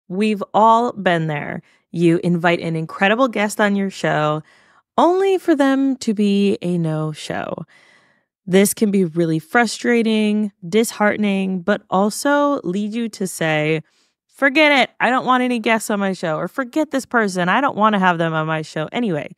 We've all been there. You invite an incredible guest on your show, only for them to be a no-show. This can be really frustrating, disheartening, but also lead you to say, forget it, I don't want any guests on my show, or forget this person, I don't want to have them on my show. Anyway,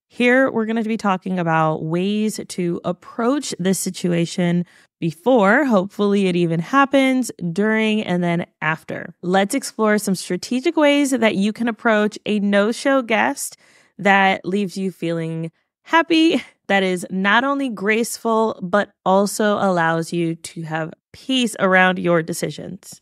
here we're going to be talking about ways to approach this situation before, hopefully it even happens, during, and then after. Let's explore some strategic ways that you can approach a no-show guest that leaves you feeling happy, that is not only graceful, but also allows you to have peace around your decisions.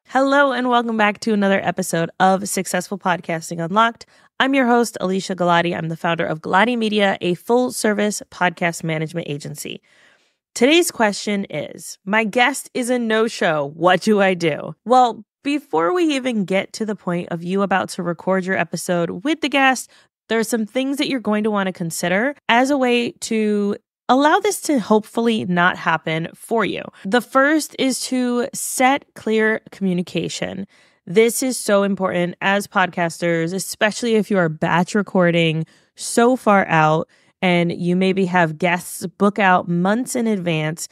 Hello and welcome back to another episode of Successful Podcasting Unlocked. I'm your host, Alicia Galati. I'm the founder of Galati Media, a full-service podcast management agency. Today's question is, my guest is a no-show. What do I do? Well, before we even get to the point of you about to record your episode with the guest, there are some things that you're going to want to consider as a way to allow this to hopefully not happen for you. The first is to set clear communication. This is so important as podcasters, especially if you are batch recording so far out and you maybe have guests book out months in advance.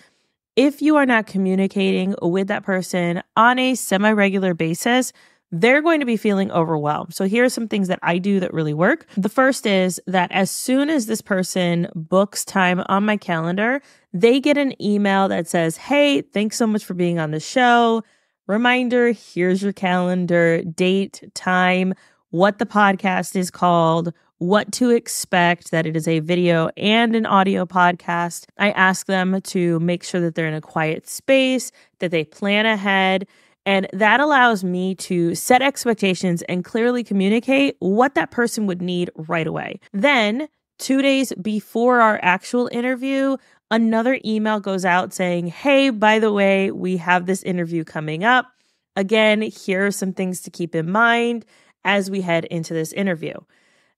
If you are not communicating with that person on a semi-regular basis, they're going to be feeling overwhelmed. So here are some things that I do that really work. The first is that as soon as this person books time on my calendar, they get an email that says, hey, thanks so much for being on the show. Reminder, here's your calendar, date, time, what the podcast is called, what to expect, that it is a video and an audio podcast. I ask them to make sure that they're in a quiet space, that they plan ahead. And that allows me to set expectations and clearly communicate what that person would need right away. Then, 2 days before our actual interview, another email goes out saying, hey, by the way, we have this interview coming up. Again, here are some things to keep in mind as we head into this interview.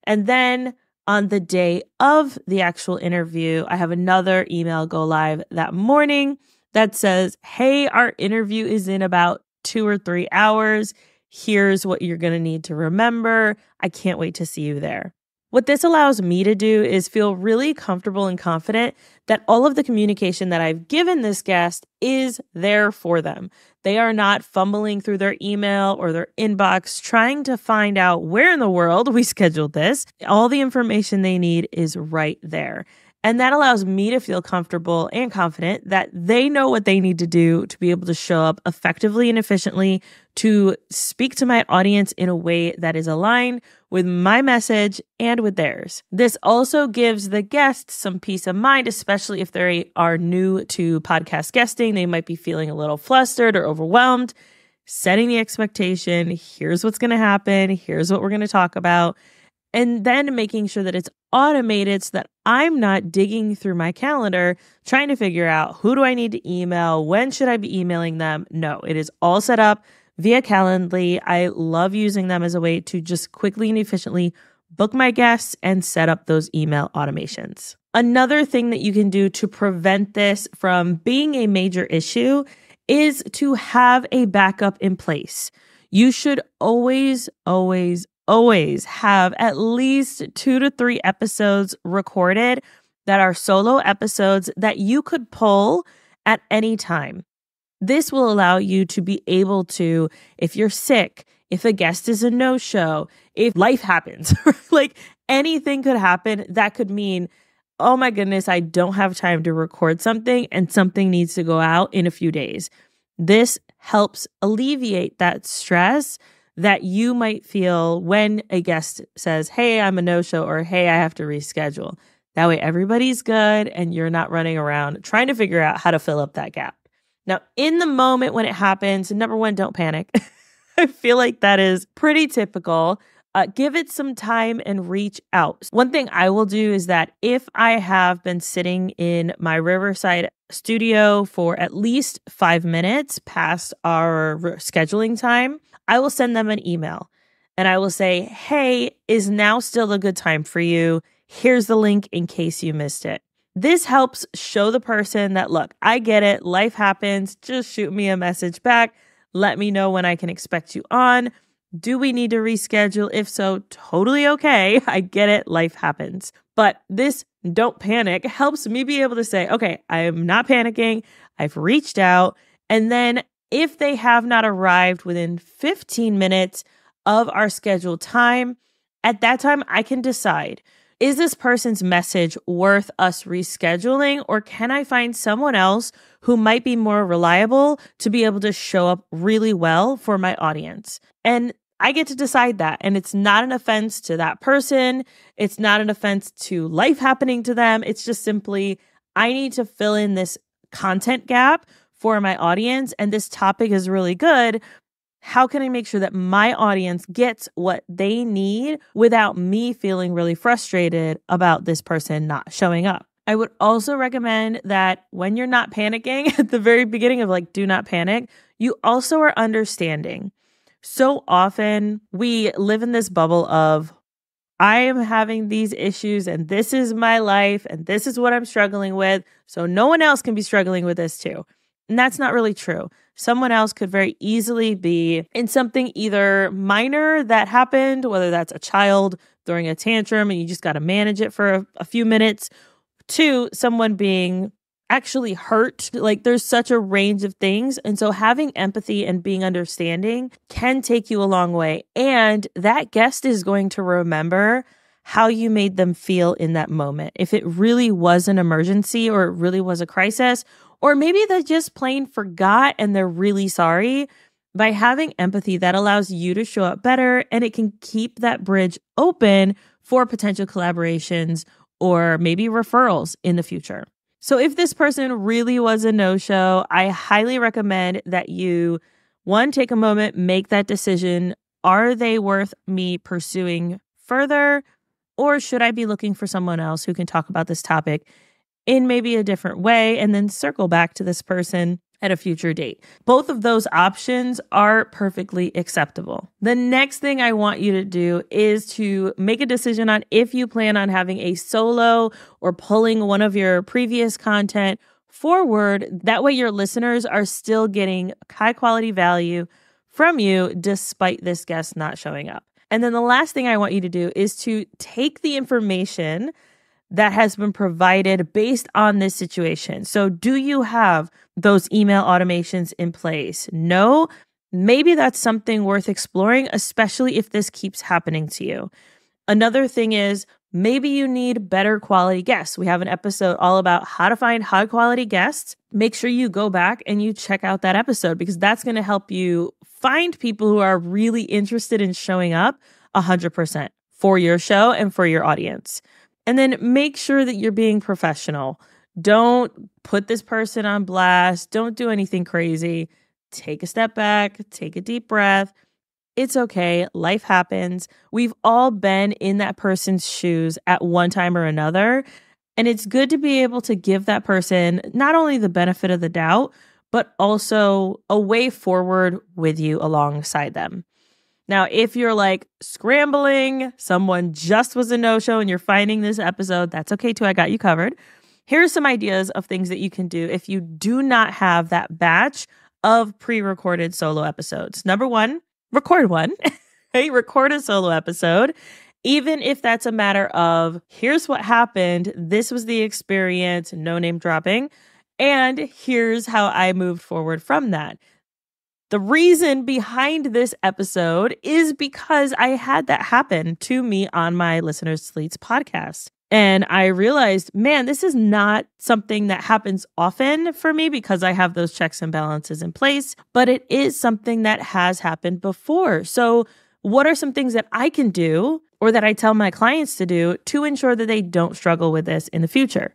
And then on the day of the actual interview, I have another email go live that morning that says, hey, our interview is in about 2 or 3 hours. Here's what you're going to need to remember. I can't wait to see you there. What this allows me to do is feel really comfortable and confident that all of the communication that I've given this guest is there for them. They are not fumbling through their email or their inbox trying to find out where in the world we scheduled this. All the information they need is right there. And that allows me to feel comfortable and confident that they know what they need to do to be able to show up effectively and efficiently to speak to my audience in a way that is aligned with my message and with theirs. This also gives the guests some peace of mind, especially if they are new to podcast guesting. They might be feeling a little flustered or overwhelmed. Setting the expectation, here's what's going to happen, here's what we're going to talk about. And then making sure that it's automated so that I'm not digging through my calendar trying to figure out who do I need to email, when should I be emailing them. No, it is all set up via Calendly. I love using them as a way to just quickly and efficiently book my guests and set up those email automations. Another thing that you can do to prevent this from being a major issue is to have a backup in place. You should always have at least 2 to 3 episodes recorded that are solo episodes that you could pull at any time. This will allow you to be able to, if you're sick, if a guest is a no-show, if life happens, like anything could happen, that could mean, oh my goodness, I don't have time to record something and something needs to go out in a few days. This helps alleviate that stress that you might feel when a guest says, hey, I'm a no-show, or hey, I have to reschedule. That way everybody's good and you're not running around trying to figure out how to fill up that gap. Now, in the moment when it happens, number one, don't panic. I feel like that is pretty typical. Give it some time and reach out. One thing I will do is that if I have been sitting in my Riverside studio for at least 5 minutes past our scheduling time, I will send them an email and I will say, hey, is now still a good time for you? Here's the link in case you missed it. This helps show the person that, look, I get it. Life happens. Just shoot me a message back. Let me know when I can expect you on. Do we need to reschedule? If so, totally okay. I get it. Life happens. But this don't panic helps me be able to say, okay, I am not panicking. I've reached out. And then if they have not arrived within 15 minutes of our scheduled time, at that time, I can decide, is this person's message worth us rescheduling, or can I find someone else who might be more reliable to be able to show up really well for my audience? And I get to decide that. And it's not an offense to that person. It's not an offense to life happening to them. It's just simply, I need to fill in this content gap for my audience. And this topic is really good. How can I make sure that my audience gets what they need without me feeling really frustrated about this person not showing up? I would also recommend that when you're not panicking at the very beginning of do not panic, you also are understanding. So often we live in this bubble of, I am having these issues and this is my life and this is what I'm struggling with. So no one else can be struggling with this too. And that's not really true. Someone else could very easily be in something either minor that happened, whether that's a child throwing a tantrum and you just got to manage it for a few minutes, to someone being actually hurt. There's such a range of things. And so having empathy and being understanding can take you a long way. And that guest is going to remember how you made them feel in that moment. If it really was an emergency or it really was a crisis, or maybe they just plain forgot and they're really sorry. By having empathy, that allows you to show up better, and it can keep that bridge open for potential collaborations or maybe referrals in the future. So if this person really was a no-show, I highly recommend that you, one, take a moment, make that decision. Are they worth me pursuing further? Or should I be looking for someone else who can talk about this topic in maybe a different way, and then circle back to this person at a future date? Both of those options are perfectly acceptable. The next thing I want you to do is to make a decision on if you plan on having a solo or pulling one of your previous content forward. That way your listeners are still getting high quality value from you despite this guest not showing up. And then the last thing I want you to do is to take the information that has been provided based on this situation. So do you have those email automations in place? No? Maybe that's something worth exploring, especially if this keeps happening to you. Another thing is, maybe you need better quality guests. We have an episode all about how to find high quality guests. Make sure you go back and you check out that episode, because that's going to help you find people who are really interested in showing up 100% for your show and for your audience. And then make sure that you're being professional. Don't put this person on blast. Don't do anything crazy. Take a step back, take a deep breath. It's okay. Life happens. We've all been in that person's shoes at one time or another. And it's good to be able to give that person not only the benefit of the doubt, but also a way forward with you alongside them. Now, if you're scrambling, someone just was a no-show and you're finding this episode, that's okay too. I got you covered. Here's some ideas of things that you can do if you do not have that batch of pre-recorded solo episodes. Number one, record one. Hey, record a solo episode. Even if that's a matter of, here's what happened, this was the experience, no name dropping, and here's how I moved forward from that. The reason behind this episode is because I had that happen to me on my Listeners Slates podcast. And I realized, man, this is not something that happens often for me because I have those checks and balances in place, but it is something that has happened before. So what are some things that I can do or that I tell my clients to do to ensure that they don't struggle with this in the future?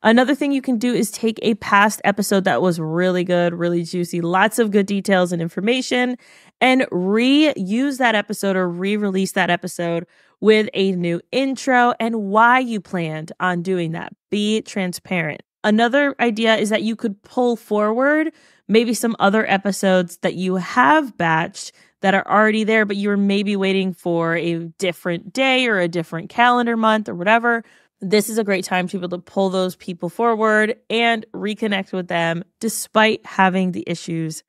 Another thing you can do is take a past episode that was really good, really juicy, lots of good details and information, and reuse that episode or re-release that episode with a new intro and why you planned on doing that. Be transparent. Another idea is that you could pull forward maybe some other episodes that you have batched that are already there, but you're maybe waiting for a different day or a different calendar month or whatever. this is a great time to be able to pull those people forward and reconnect with them despite having the issues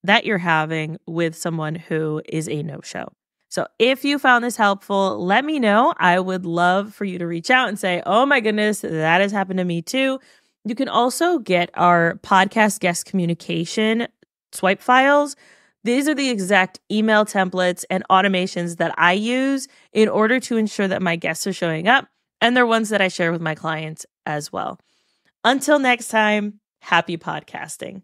that you're having with someone who is a no-show. So if you found this helpful, let me know. I would love for you to reach out and say, oh my goodness, that has happened to me too. You can also get our podcast guest communication swipe files. These are the exact email templates and automations that I use in order to ensure that my guests are showing up, and they're ones that I share with my clients as well. Until next time, happy podcasting.